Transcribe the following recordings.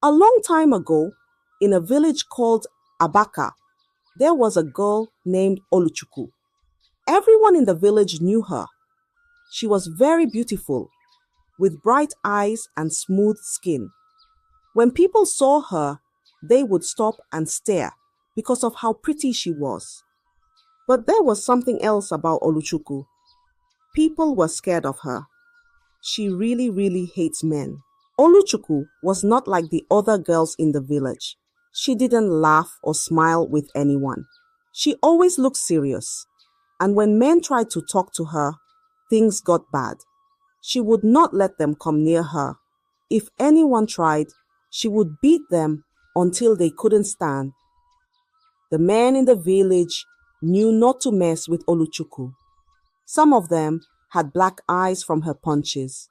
A long time ago, in a village called Abaka, there was a girl named Oluchuku. Everyone in the village knew her. She was very beautiful, with bright eyes and smooth skin. When people saw her, they would stop and stare because of how pretty she was. But there was something else about Oluchuku. People were scared of her. She really, really hates men. Oluchuku was not like the other girls in the village. She didn't laugh or smile with anyone. She always looked serious. And when men tried to talk to her, things got bad. She would not let them come near her. If anyone tried, she would beat them until they couldn't stand. The men in the village knew not to mess with Oluchuku. Some of them had black eyes from her punches.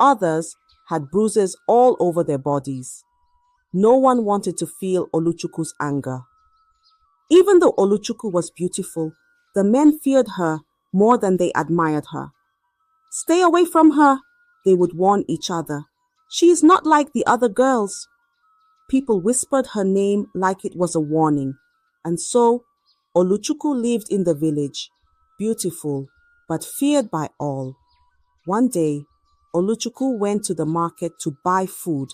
Others had bruises all over their bodies. No one wanted to feel Oluchuku's anger. Even though Oluchuku was beautiful, the men feared her more than they admired her. "Stay away from her," they would warn each other. "She is not like the other girls." People whispered her name like it was a warning. And so, Oluchuku lived in the village, beautiful, but feared by all. One day, Oluchuku went to the market to buy food.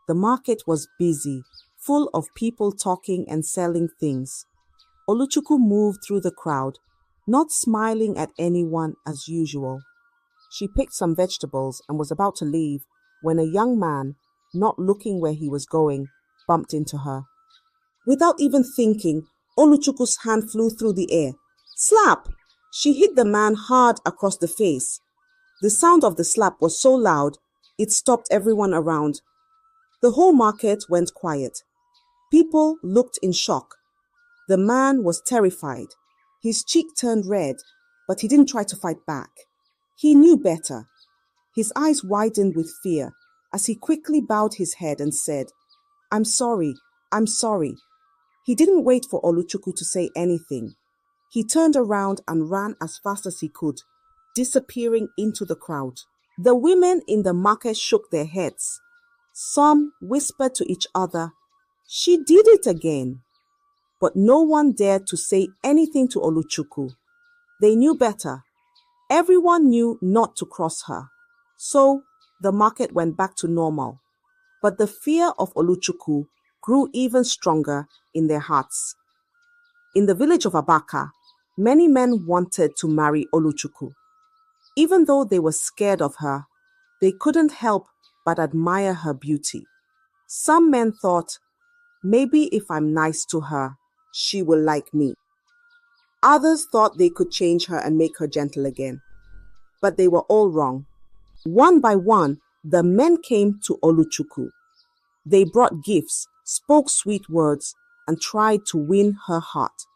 The market was busy, full of people talking and selling things. Oluchuku moved through the crowd, not smiling at anyone as usual. She picked some vegetables and was about to leave when a young man, not looking where he was going, bumped into her. Without even thinking, Oluchuku's hand flew through the air. Slap! She hit the man hard across the face. The sound of the slap was so loud, it stopped everyone around. The whole market went quiet. People looked in shock. The man was terrified. His cheek turned red, but he didn't try to fight back. He knew better. His eyes widened with fear as he quickly bowed his head and said, "I'm sorry, I'm sorry." He didn't wait for Oluchuku to say anything. He turned around and ran as fast as he could, disappearing into the crowd. The women in the market shook their heads. Some whispered to each other, "She did it again." But no one dared to say anything to Oluchuku. They knew better. Everyone knew not to cross her. So the market went back to normal. But the fear of Oluchuku grew even stronger in their hearts. In the village of Abaka, many men wanted to marry Oluchuku. Even though they were scared of her, they couldn't help but admire her beauty. Some men thought, maybe if I'm nice to her, she will like me. Others thought they could change her and make her gentle again. But they were all wrong. One by one, the men came to Oluchuku. They brought gifts, spoke sweet words, and tried to win her heart.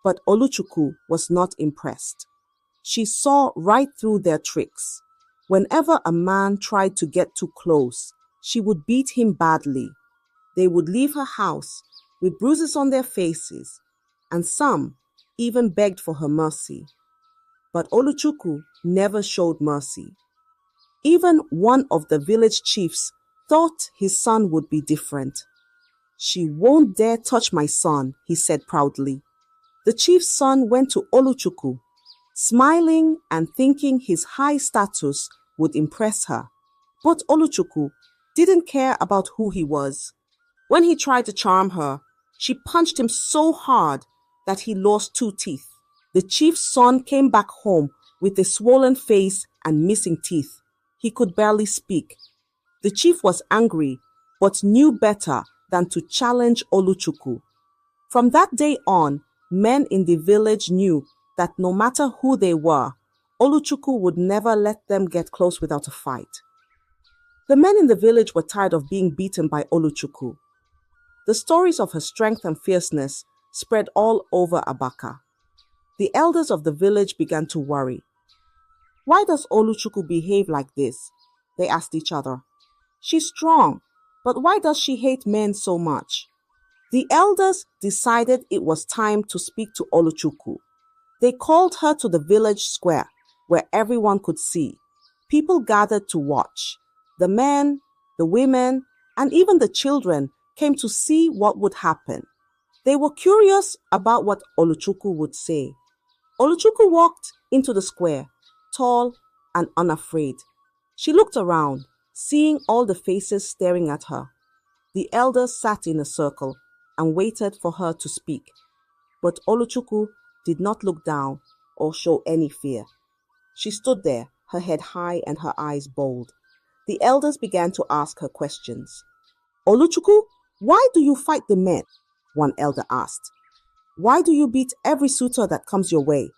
But Oluchuku was not impressed. She saw right through their tricks. Whenever a man tried to get too close, she would beat him badly. They would leave her house with bruises on their faces, and some even begged for her mercy. But Oluchuku never showed mercy. Even one of the village chiefs thought his son would be different. "She won't dare touch my son," he said proudly. The chief's son went to Oluchuku, smiling and thinking his high status would impress her. But Oluchuku didn't care about who he was. When he tried to charm her, she punched him so hard that he lost 2 teeth. The chief's son came back home with a swollen face and missing teeth. He could barely speak. The chief was angry, but knew better than to challenge Oluchuku. From that day on, men in the village knew that no matter who they were, Oluchuku would never let them get close without a fight. The men in the village were tired of being beaten by Oluchuku. The stories of her strength and fierceness spread all over Abaka. The elders of the village began to worry. "Why does Oluchuku behave like this?" they asked each other. "She's strong, but why does she hate men so much?" The elders decided it was time to speak to Oluchuku. They called her to the village square where everyone could see. People gathered to watch. The men, the women, and even the children came to see what would happen. They were curious about what Oluchuku would say. Oluchuku walked into the square, tall and unafraid. She looked around, seeing all the faces staring at her. The elders sat in a circle and waited for her to speak. But Oluchuku did not look down or show any fear. She stood there, her head high and her eyes bold. The elders began to ask her questions. Oluchuku, why do you fight the men? One elder asked. Why do you beat every suitor that comes your way?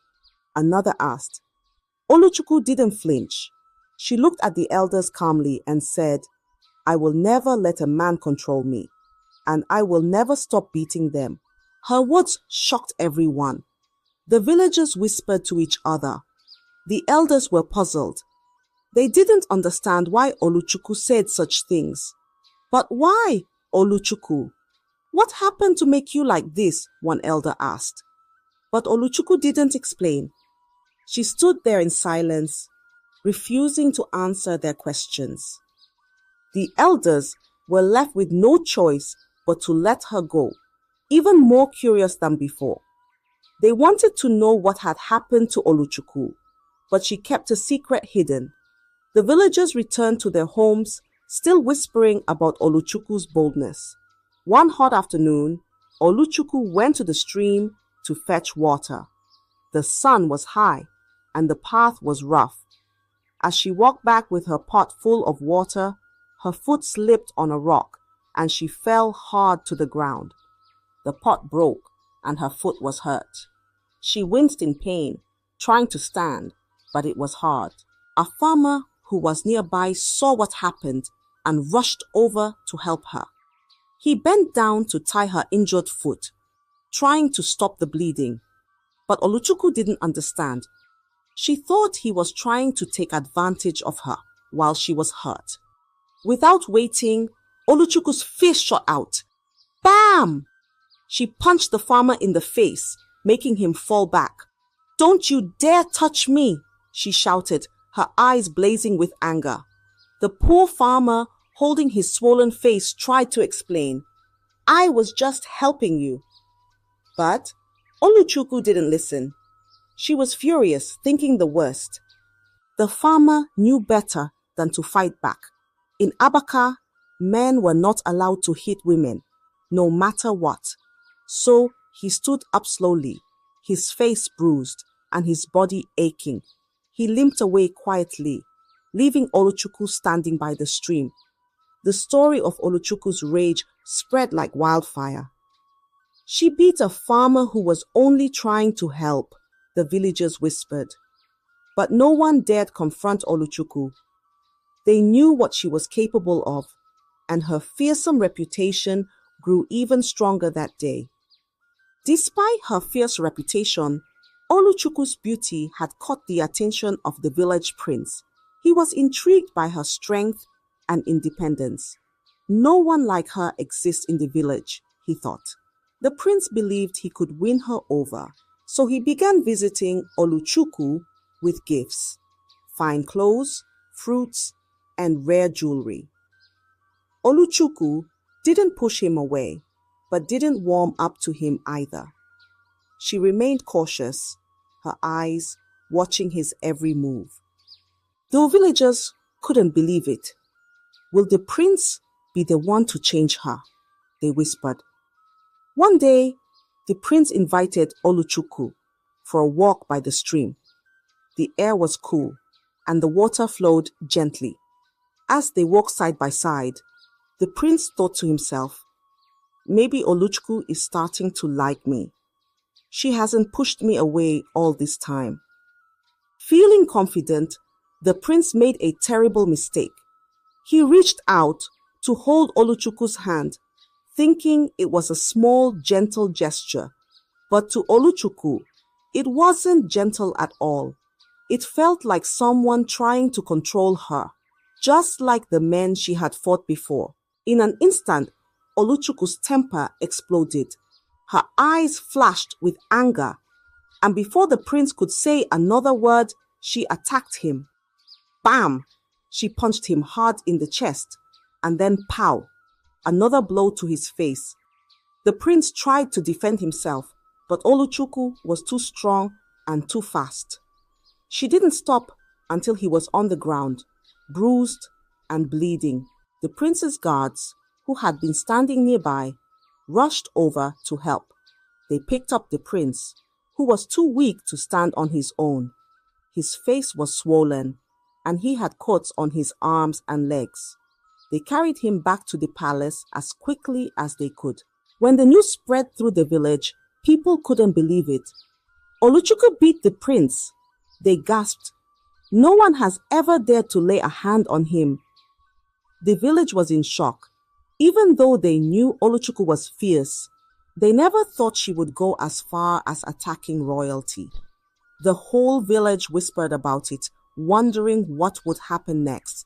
Another asked. Oluchuku didn't flinch. She looked at the elders calmly and said, I will never let a man control me, and I will never stop beating them. Her words shocked everyone. The villagers whispered to each other. The elders were puzzled. They didn't understand why Oluchuku said such things. But why, Oluchuku? What happened to make you like this? One elder asked. But Oluchuku didn't explain. She stood there in silence, refusing to answer their questions. The elders were left with no choice but to let her go, even more curious than before. They wanted to know what had happened to Oluchuku, but she kept a secret hidden. The villagers returned to their homes, still whispering about Oluchuku's boldness. One hot afternoon, Oluchuku went to the stream to fetch water. The sun was high, and the path was rough. As she walked back with her pot full of water, her foot slipped on a rock, and she fell hard to the ground. The pot broke, and her foot was hurt. She winced in pain, trying to stand, but it was hard. A farmer who was nearby saw what happened and rushed over to help her. He bent down to tie her injured foot, trying to stop the bleeding. But Oluchuku didn't understand. She thought he was trying to take advantage of her while she was hurt. Without waiting, Oluchuku's fist shot out. Bam! She punched the farmer in the face, making him fall back. Don't you dare touch me, she shouted, her eyes blazing with anger. The poor farmer, holding his swollen face, tried to explain. I was just helping you. But Oluchuku didn't listen. She was furious, thinking the worst. The farmer knew better than to fight back. In Abaka, men were not allowed to hit women, no matter what. So he stood up slowly, his face bruised and his body aching. He limped away quietly, leaving Oluchuku standing by the stream. The story of Oluchuku's rage spread like wildfire. She beat a farmer who was only trying to help, the villagers whispered. But no one dared confront Oluchuku. They knew what she was capable of, and her fearsome reputation grew even stronger that day. Despite her fierce reputation, Oluchuku's beauty had caught the attention of the village prince. He was intrigued by her strength and independence. No one like her exists in the village, he thought. The prince believed he could win her over, so he began visiting Oluchuku with gifts, fine clothes, fruits, and rare jewelry. Oluchuku didn't push him away, but didn't warm up to him either. She remained cautious, her eyes watching his every move. The villagers couldn't believe it. Will the prince be the one to change her? They whispered. One day, the prince invited Oluchuku for a walk by the stream. The air was cool, and the water flowed gently. As they walked side by side, the prince thought to himself, maybe Oluchuku is starting to like me. She hasn't pushed me away all this time. Feeling confident, the prince made a terrible mistake. He reached out to hold Oluchuku's hand, thinking it was a small, gentle gesture. But to Oluchuku, it wasn't gentle at all. It felt like someone trying to control her, just like the men she had fought before. In an instant, Oluchuku's temper exploded. Her eyes flashed with anger, and before the prince could say another word, she attacked him. Bam! She punched him hard in the chest, and then pow! another blow to his face. The prince tried to defend himself, but Oluchuku was too strong and too fast. She didn't stop until he was on the ground, bruised and bleeding. The prince's guards, who had been standing nearby, rushed over to help. They picked up the prince, who was too weak to stand on his own. His face was swollen, and he had cuts on his arms and legs. They carried him back to the palace as quickly as they could. When the news spread through the village, people couldn't believe it. Oluchuku beat the prince. They gasped. No one has ever dared to lay a hand on him. The village was in shock. Even though they knew Oluchuku was fierce, they never thought she would go as far as attacking royalty. The whole village whispered about it, wondering what would happen next.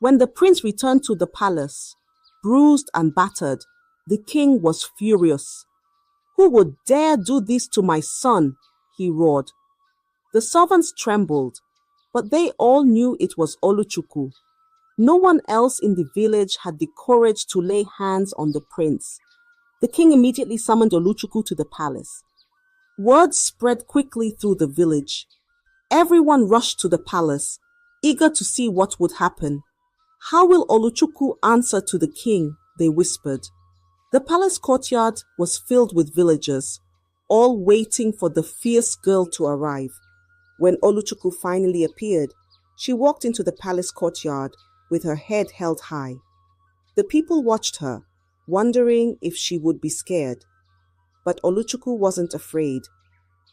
When the prince returned to the palace, bruised and battered, the king was furious. "Who would dare do this to my son?" he roared. The servants trembled, but they all knew it was Oluchuku. No one else in the village had the courage to lay hands on the prince. The king immediately summoned Oluchuku to the palace. Word spread quickly through the village. Everyone rushed to the palace, eager to see what would happen. "How will Oluchuku answer to the king?" they whispered. The palace courtyard was filled with villagers, all waiting for the fierce girl to arrive. When Oluchuku finally appeared, she walked into the palace courtyard with her head held high. The people watched her, wondering if she would be scared. But Oluchuku wasn't afraid.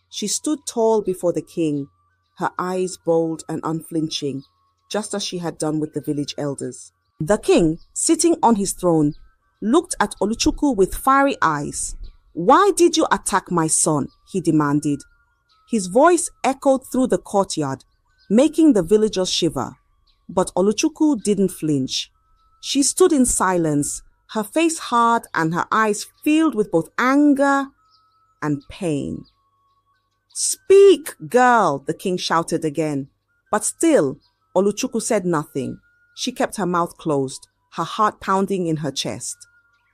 She stood tall before the king, her eyes bold and unflinching, just as she had done with the village elders. The king, sitting on his throne, looked at Oluchuku with fiery eyes. "Why did you attack my son?" he demanded. His voice echoed through the courtyard, making the villagers shiver. But Oluchuku didn't flinch. She stood in silence, her face hard and her eyes filled with both anger and pain. "Speak, girl," the king shouted again. But still, Oluchuku said nothing. She kept her mouth closed, her heart pounding in her chest.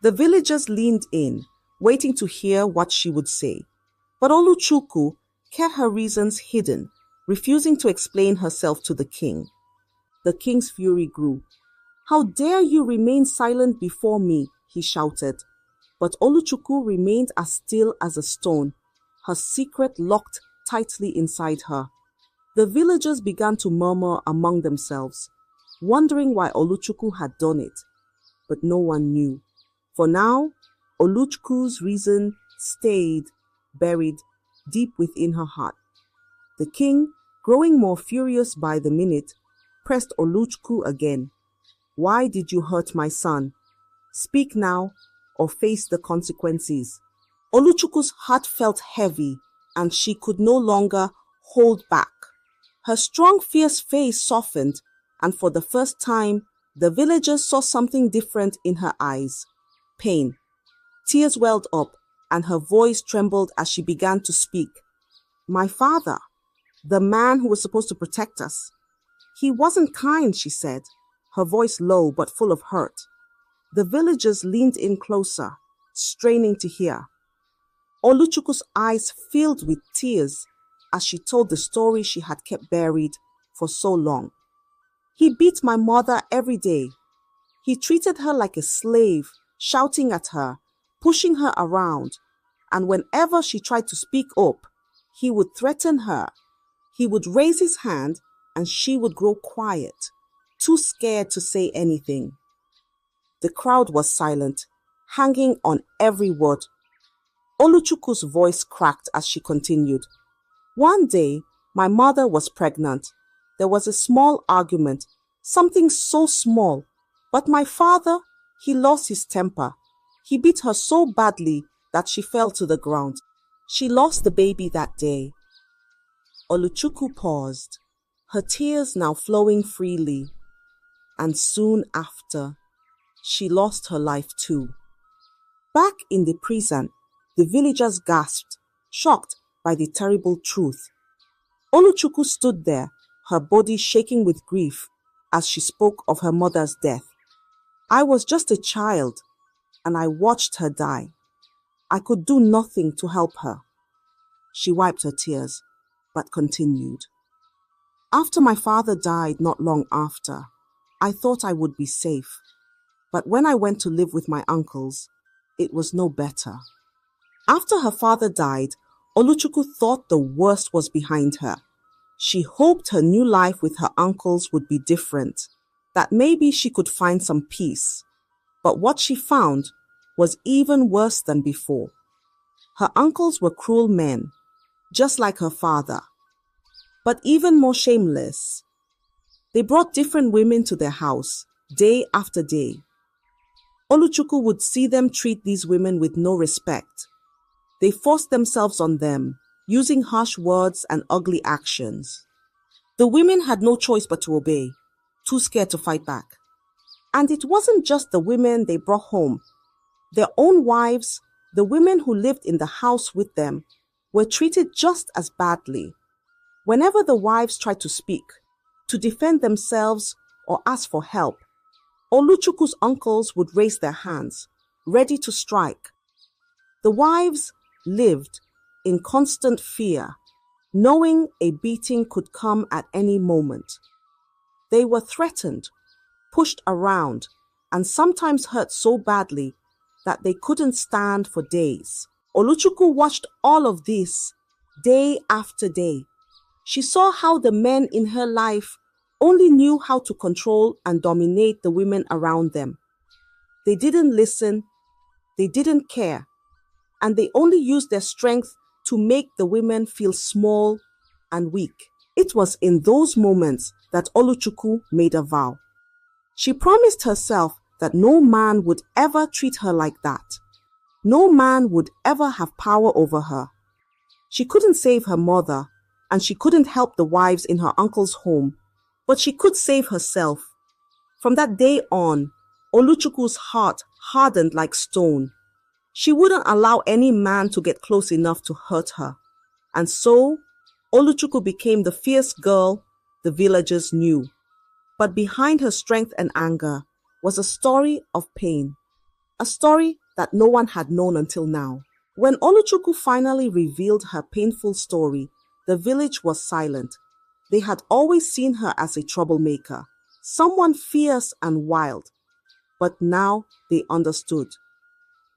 The villagers leaned in, waiting to hear what she would say. But Oluchuku kept her reasons hidden, refusing to explain herself to the king. The king's fury grew. "How dare you remain silent before me?" he shouted. But Oluchuku remained as still as a stone, her secret locked tightly inside her. The villagers began to murmur among themselves, wondering why Oluchuku had done it. But no one knew. For now, Oluchuku's reason stayed buried deep within her heart. The king, growing more furious by the minute, pressed Oluchuku again. "Why did you hurt my son? Speak now or face the consequences." Oluchuku's heart felt heavy and she could no longer hold back. Her strong, fierce face softened, and for the first time, the villagers saw something different in her eyes. Pain. Tears welled up, and her voice trembled as she began to speak. "My father, the man who was supposed to protect us. He wasn't kind," she said, her voice low but full of hurt. The villagers leaned in closer, straining to hear. Oluchuku's eyes filled with tears as she told the story she had kept buried for so long. "He beat my mother every day. He treated her like a slave, shouting at her, pushing her around, and whenever she tried to speak up, he would threaten her. He would raise his hand and she would grow quiet, too scared to say anything." The crowd was silent, hanging on every word. Oluchuku's voice cracked as she continued. "One day, my mother was pregnant. There was a small argument, something so small, but my father, he lost his temper. He beat her so badly that she fell to the ground. She lost the baby that day." Oluchuku paused, her tears now flowing freely, and soon after, she lost her life too. Back in the prison, the villagers gasped, shocked by the terrible truth. Oluchuku stood there, her body shaking with grief as she spoke of her mother's death. "I was just a child," and I watched her die. I could do nothing to help her. She wiped her tears, but continued. After my father died not long after, I thought I would be safe. But when I went to live with my uncles, it was no better. After her father died, Oluchuku thought the worst was behind her. She hoped her new life with her uncles would be different, that maybe she could find some peace. But what she found was even worse than before. Her uncles were cruel men, just like her father, but even more shameless. They brought different women to their house, day after day. Oluchuku would see them treat these women with no respect. They forced themselves on them, using harsh words and ugly actions. The women had no choice but to obey, too scared to fight back. And it wasn't just the women they brought home. Their own wives, the women who lived in the house with them, were treated just as badly. Whenever the wives tried to speak, to defend themselves or ask for help, Oluchuku's uncles would raise their hands, ready to strike. The wives lived in constant fear, knowing a beating could come at any moment. They were threatened, pushed around, and sometimes hurt so badly that they couldn't stand for days. Oluchuku watched all of this day after day. She saw how the men in her life only knew how to control and dominate the women around them. They didn't listen, they didn't care, and they only used their strength to make the women feel small and weak. It was in those moments that Oluchuku made a vow. She promised herself that no man would ever treat her like that. No man would ever have power over her. She couldn't save her mother, and she couldn't help the wives in her uncle's home, but she could save herself. From that day on, Oluchuku's heart hardened like stone. She wouldn't allow any man to get close enough to hurt her. And so, Oluchuku became the fierce girl the villagers knew. But behind her strength and anger was a story of pain, a story that no one had known until now. When Oluchuku finally revealed her painful story, the village was silent. They had always seen her as a troublemaker, someone fierce and wild. But now they understood.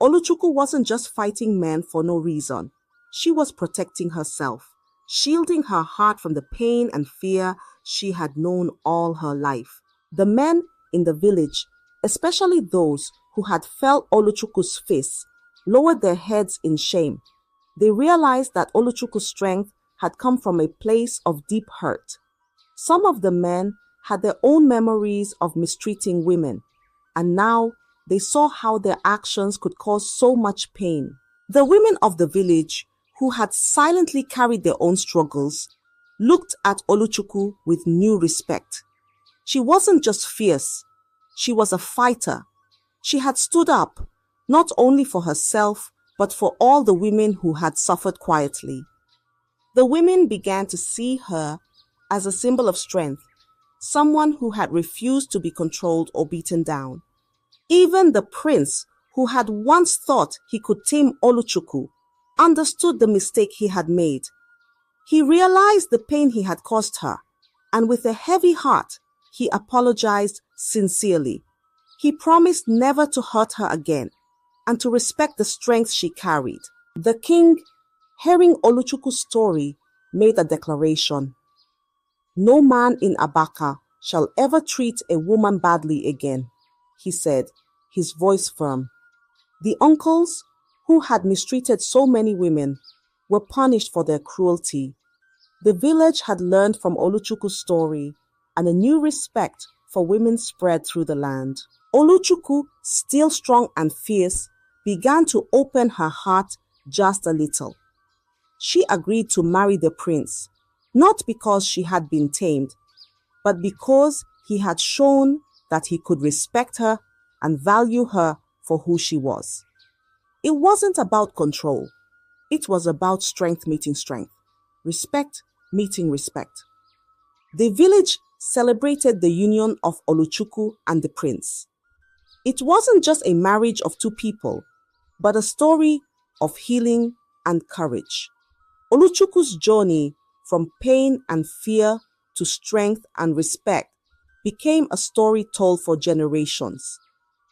Oluchuku wasn't just fighting men for no reason. She was protecting herself, shielding her heart from the pain and fear she had known all her life. The men in the village, especially those who had felt Oluchuku's face, lowered their heads in shame. They realized that Oluchuku's strength had come from a place of deep hurt. Some of the men had their own memories of mistreating women, and now they saw how their actions could cause so much pain. The women of the village, who had silently carried their own struggles, looked at Oluchuku with new respect. She wasn't just fierce, she was a fighter. She had stood up, not only for herself, but for all the women who had suffered quietly. The women began to see her as a symbol of strength, someone who had refused to be controlled or beaten down. Even the prince, who had once thought he could tame Oluchuku, understood the mistake he had made. He realized the pain he had caused her, and with a heavy heart, he apologized sincerely. He promised never to hurt her again, and to respect the strength she carried. The king, hearing Oluchuku's story, made a declaration. "No man in Abaka shall ever treat a woman badly again," he said, his voice firm. The uncles, who had mistreated so many women, were punished for their cruelty. The village had learned from Oluchuku's story, and a new respect for women spread through the land. Oluchuku, still strong and fierce, began to open her heart just a little. She agreed to marry the prince, not because she had been tamed, but because he had shown that he could respect her and value her for who she was. It wasn't about control. It was about strength meeting strength, respect meeting respect. The village celebrated the union of Oluchuku and the prince. It wasn't just a marriage of two people, but a story of healing and courage. Oluchuku's journey from pain and fear to strength and respect became a story told for generations.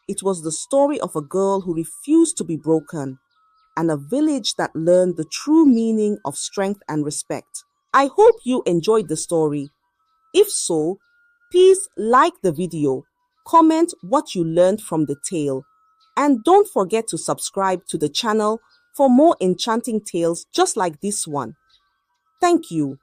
It was the story of a girl who refused to be broken and a village that learned the true meaning of strength and respect. I hope you enjoyed the story. If so, please like the video, comment what you learned from the tale, and don't forget to subscribe to the channel for more enchanting tales just like this one. Thank you.